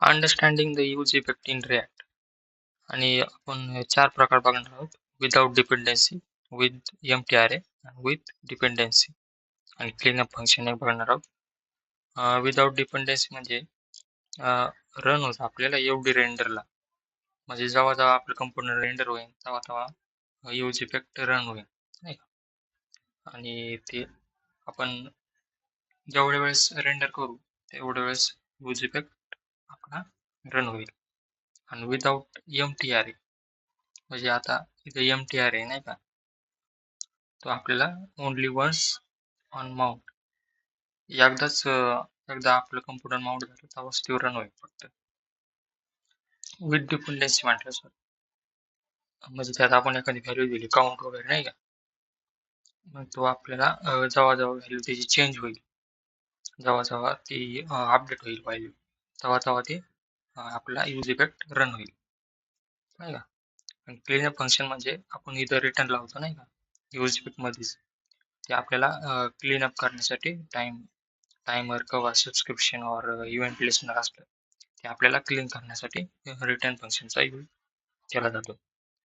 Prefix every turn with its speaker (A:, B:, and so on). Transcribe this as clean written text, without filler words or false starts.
A: Understanding the use effect in react. आणि आपण 4 प्रकार बघणार आहोत. Without dependency, with MTRA, with dependency आणि क्लीनअप फंक्शन हे बघणार आहोत. विदाऊट डिपेंडन्सी म्हणजे रन होतं आपल्याला एवढी रेंडरला, म्हणजे जेव्हा जेव्हा आपलं कम्पोनंट रेंडर होईल तेव्हा तेव्हा यूज इफेक्ट रन होईल, नाही का. आणि ते आपण जेवढ्या वेळेस रेंडर करू तेवढ्या वेळेस यूज इफेक्ट आपला रन होईल. आणि विदाऊट MTRA म्हणजे आता इथे MTRA नाही का, तो आपल्याला ओनली वन्स ऑन माउंट, एकदा आपलं कम्प्युटर माउंट झालं तेव्हाच ते रन होईल फक्त. विथ डिपेंडन्सी म्हटलं सर, म्हणजे त्यात आपण एखादी व्हॅल्यू दिली काउंट वगैरे नाही का, मग तो आपल्याला जेव्हा जेव्हा व्हॅल्यू त्याची चेंज होईल, जेव्हा जेव्हा ती अपडेट होईल व्हॅल्यू, तेव्हा तेव्हा ते आपला यूज इफेक्ट रन होईल, नाही का. आणि क्लीनअप फंक्शन म्हणजे आपण इथं रिटर्न लावतो नाही का यूज इफेक्ट मध्येच, ते आपल्याला क्लीनअप करण्यासाठी टाइमर किंवा सबस्क्रिप्शन और इव्हेंट लिस्टनर असतं, ते आपल्याला क्लीन करण्यासाठी रिटर्न फंक्शनचा यूज केला जातो.